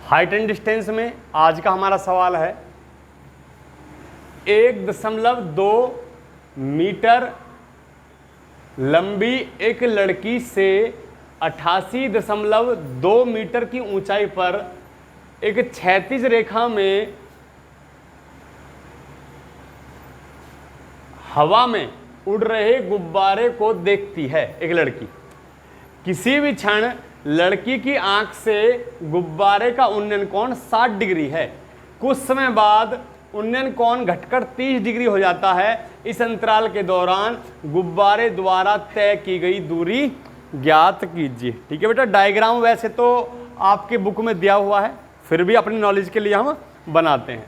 Height and distance में आज का हमारा सवाल है 1.2 मीटर लंबी एक लड़की से 88.2 मीटर की ऊंचाई पर एक क्षैतिज रेखा में हवा में उड़ रहे गुब्बारे को देखती है। एक लड़की किसी भी क्षण लड़की की आंख से गुब्बारे का उन्नयन कोण 60 डिग्री है। कुछ समय बाद उन्नयन कोण घटकर 30 डिग्री हो जाता है। इस अंतराल के दौरान गुब्बारे द्वारा तय की गई दूरी ज्ञात कीजिए। ठीक है बेटा, डायग्राम वैसे तो आपके बुक में दिया हुआ है, फिर भी अपनी नॉलेज के लिए हम बनाते हैं।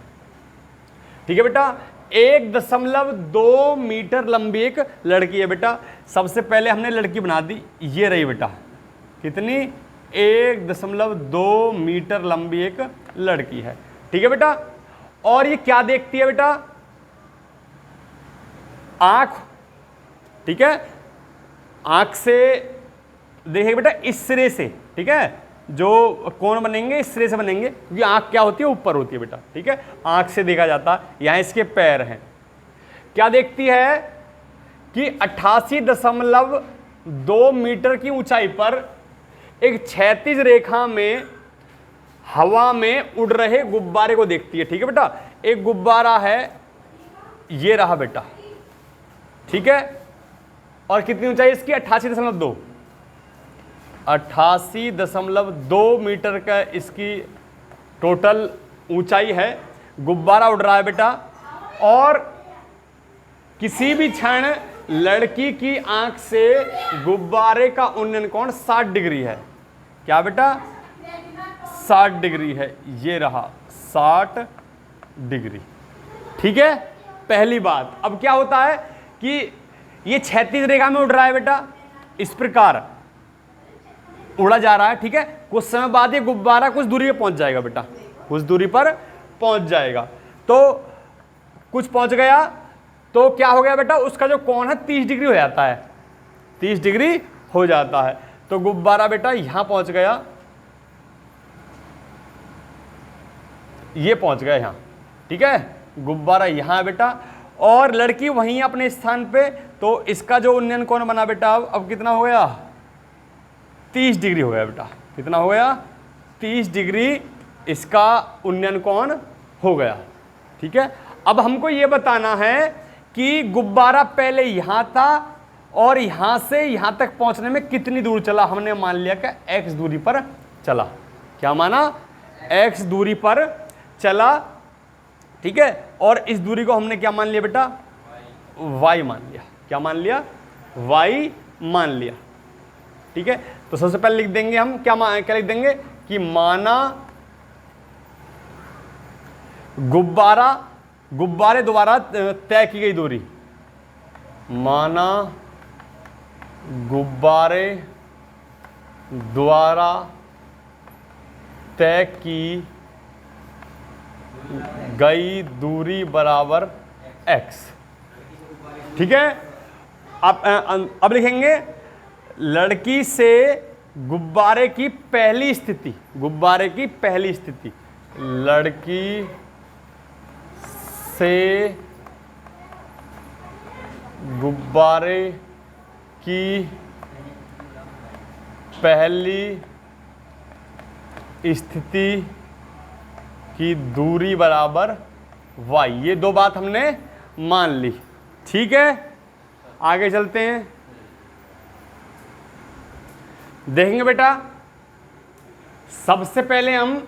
ठीक है बेटा, 1.2 मीटर लंबी एक लड़की है बेटा। सबसे पहले हमने लड़की बना दी, ये रही बेटा, कितनी 1.2 मीटर लंबी एक लड़की है। ठीक है बेटा, और ये क्या देखती है बेटा? आंख। ठीक है, आंख से देखिए बेटा इस सिरे से, ठीक है, जो कोण बनेंगे इस सिरे से बनेंगे, क्योंकि आंख क्या होती है, ऊपर होती है बेटा। ठीक है, आंख से देखा जाता है। यहां इसके पैर हैं। क्या देखती है कि 88.2 मीटर की ऊंचाई पर एक क्षैतिज रेखा में हवा में उड़ रहे गुब्बारे को देखती है। ठीक है बेटा, एक गुब्बारा है, ये रहा बेटा। ठीक है, और कितनी ऊंचाई इसकी? 88.2 88.2 मीटर का इसकी टोटल ऊंचाई है। गुब्बारा उड़ रहा है बेटा, और किसी भी क्षण लड़की की आंख से गुब्बारे का उन्नयन कोण 60 डिग्री है। क्या बेटा? 60 डिग्री है। ये रहा 60 डिग्री। ठीक है, पहली बात। अब क्या होता है कि ये क्षैतिज रेखा में उड़ रहा है बेटा, इस प्रकार उड़ा जा रहा है। ठीक है, कुछ समय बाद ये गुब्बारा कुछ दूरी पर पहुंच जाएगा बेटा, कुछ दूरी पर पहुंच जाएगा। तो कुछ पहुंच गया तो क्या हो गया बेटा? उसका जो कोण है 30 डिग्री हो जाता है, 30 डिग्री हो जाता है। तो गुब्बारा बेटा यहां पहुंच गया, ये पहुंच गया यहां। ठीक है, गुब्बारा यहां है बेटा, और लड़की वहीं अपने स्थान पे। तो इसका जो उन्नयन कोण बना बेटा, अब कितना हो गया? 30 डिग्री हो गया बेटा। कितना हो गया? 30 डिग्री इसका उन्नयन कोण हो गया। ठीक है, अब हमको ये बताना है कि गुब्बारा पहले यहां था और यहां से यहां तक पहुंचने में कितनी दूर चला। हमने मान लिया कि x दूरी पर चला। क्या माना? x दूरी पर चला। ठीक है, और इस दूरी को हमने क्या मान लिया बेटा? y मान लिया। क्या मान लिया? y मान लिया। ठीक है, तो सबसे पहले लिख देंगे हम, क्या लिख देंगे कि माना गुब्बारे द्वारा तय की गई दूरी। माना गुब्बारे द्वारा तय की गई दूरी बराबर x। ठीक है, अब लिखेंगे लड़की से गुब्बारे की पहली स्थिति। गुब्बारे की पहली स्थिति, लड़की से गुब्बारे की पहली स्थिति की दूरी बराबर y। ये दो बात हमने मान ली। ठीक है, आगे चलते हैं। देखेंगे बेटा, सबसे पहले हम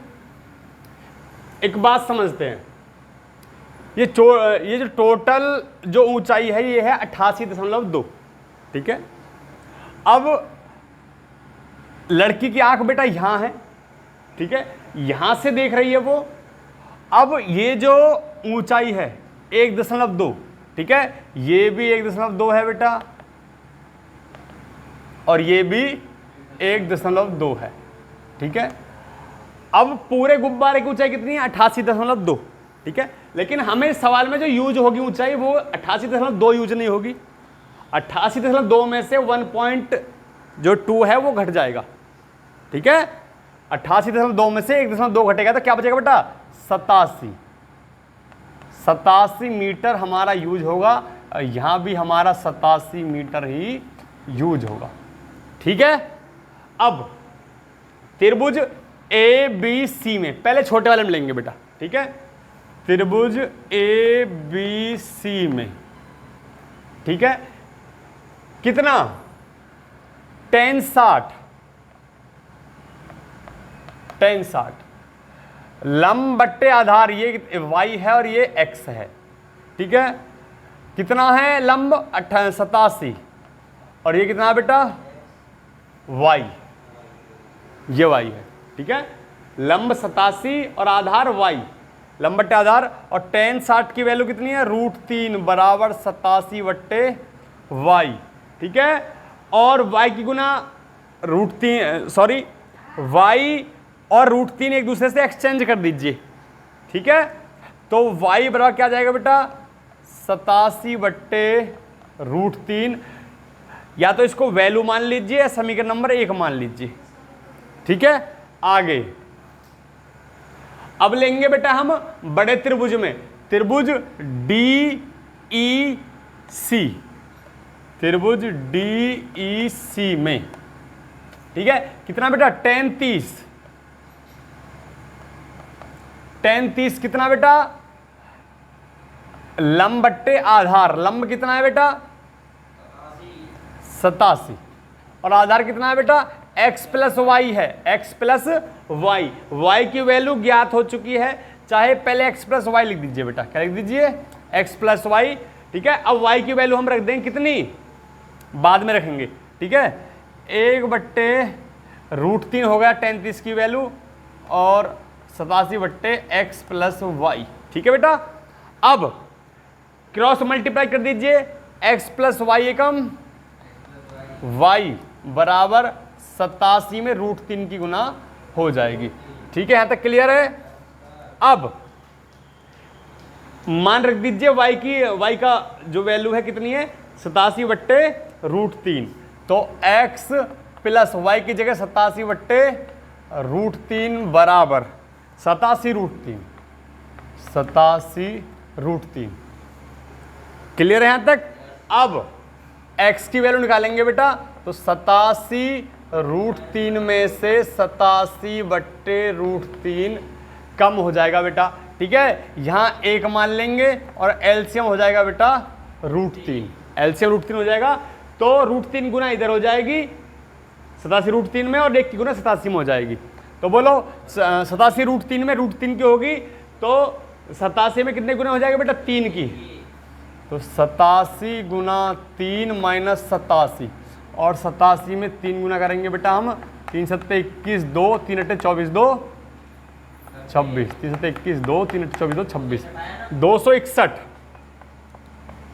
एक बात समझते हैं। ये जो टोटल जो ऊंचाई है ये है 88.2। ठीक है, अब लड़की की आंख बेटा यहां है। ठीक है, यहां से देख रही है वो। अब ये जो ऊंचाई है 1.2, ठीक है, ये भी 1.2 है बेटा, और ये भी 1.2 है। ठीक है, अब पूरे गुब्बारे की ऊंचाई कितनी है? 88.2। ठीक है, लेकिन हमें सवाल में जो यूज होगी ऊंचाई वो 88.2 यूज नहीं होगी। 88.2 में से 1.2 है वो घट जाएगा। ठीक है, 88.2 में से 1.2 घटेगा तो क्या बचेगा बेटा? 87 मीटर हमारा यूज होगा। यहां भी हमारा 87 मीटर ही यूज होगा। ठीक है, अब त्रिभुज ए बी सी में पहले छोटे वाले में लेंगे बेटा। ठीक है, त्रिभुज ए बी सी में, ठीक है, कितना? tan 60 लंब बट्टे आधार, ये y है और ये x है। ठीक है, कितना है लंब? 87 और ये कितना है बेटा? y, ये y है। ठीक है, लंब 87 और आधार y, लंब बट्टे आधार। और tan 60 की वैल्यू कितनी है? √3 बराबर 87 बट्टे y। ठीक है, और y की गुना √3, सॉरी y और √3 एक दूसरे से एक्सचेंज कर दीजिए। ठीक है, तो y बराबर क्या जाएगा बेटा? 87 बट्टे √3, या तो इसको वैल्यू मान लीजिए या समीकरण नंबर 1 मान लीजिए। ठीक है, आगे अब लेंगे बेटा हम बड़े त्रिभुज में, त्रिभुज DEC, त्रिभुज DEC में। ठीक है, कितना बेटा? tan 30 कितना बेटा? लंब बट्टे आधार, लंब कितना है बेटा? 87 और आधार कितना है बेटा? x प्लस वाई है, x प्लस वाई। y की वैल्यू ज्ञात हो चुकी है, चाहे पहले x प्लस वाई लिख दीजिए बेटा। क्या लिख दीजिए? x plus y. ठीक है, अब y की वैल्यू हम रख देंगे कितनी? बाद में रखेंगे। ठीक है, 1 बट्टे √3 हो गया tan 30 की वैल्यू और 87 बट्टे x प्लस वाई। ठीक है बेटा, अब क्रॉस मल्टीप्लाई कर दीजिए, x प्लस वाई एकम y बराबर 87 में √3 की गुना हो जाएगी। ठीक है, यहां तक क्लियर है? अब मान रख दीजिए y का जो वैल्यू है कितनी है? 87 बट्टे √3, तो x प्लस वाई की जगह 87 बट्टे √3 बराबर 87√3। क्लियर है यहां तक? अब x की वैल्यू निकालेंगे बेटा, तो 87√3 में से 87 बट्टे √3 कम हो जाएगा बेटा। ठीक है, यहां 1 मान लेंगे और एलसीएम हो जाएगा बेटा √3, एलसीएम √3 हो जाएगा। तो √3 गुना इधर हो जाएगी 87√3 में और 1 की गुना 87 में हो जाएगी। तो बोलो 87√3 में √3 की होगी, तो 87 में कितने गुना हो जाएगा बेटा? 3 की। तो 87 गुना 3 माइनस 87, और 87 में 3 गुना करेंगे बेटा हम। 3 7 21 2, 3 8 24 2 26, 3 7 21 2, 3 8 24 2 26, 261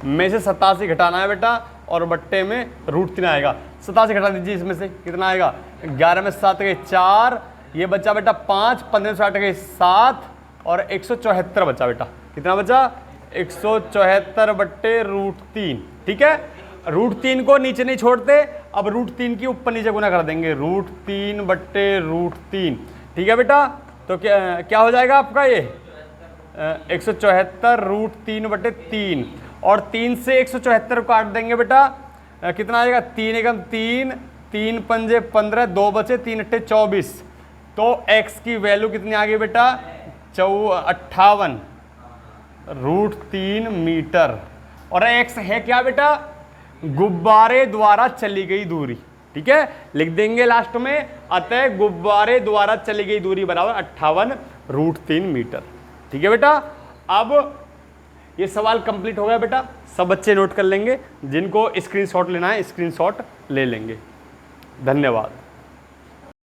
में से 87 घटाना है बेटा और बट्टे में √3 आएगा। 87 घटा दीजिए, इसमें से कितना आएगा? 11 में 7 गए 4, ये बचा बेटा 5, 15 में 8 गए 7 और 174 बचा बेटा। कितना बचा? 174 बट्टे √3। ठीक है, √3 को नीचे नहीं छोड़ते, अब √3 की ऊपर नीचे गुना कर देंगे, √3 बट्टे √3। ठीक है बेटा, तो क्या हो जाएगा आपका? ये 174 √3 बट्टे 3, और 3 से 174 काट देंगे बेटा, कितना आएगा? 3 एकम 3, 3 पंजे 15, 2 बचे, 3 अट्ठे 24। तो x की वैल्यू कितनी आ गई बेटा? 58 √3 मीटर। और x है क्या बेटा? गुब्बारे द्वारा चली गई दूरी। ठीक है, लिख देंगे लास्ट में, अतः गुब्बारे द्वारा चली गई दूरी बराबर 58 √3 मीटर। ठीक है बेटा, अब ये सवाल कंप्लीट हो गया बेटा। सब बच्चे नोट कर लेंगे, जिनको स्क्रीनशॉट लेना है स्क्रीनशॉट ले लेंगे। धन्यवाद।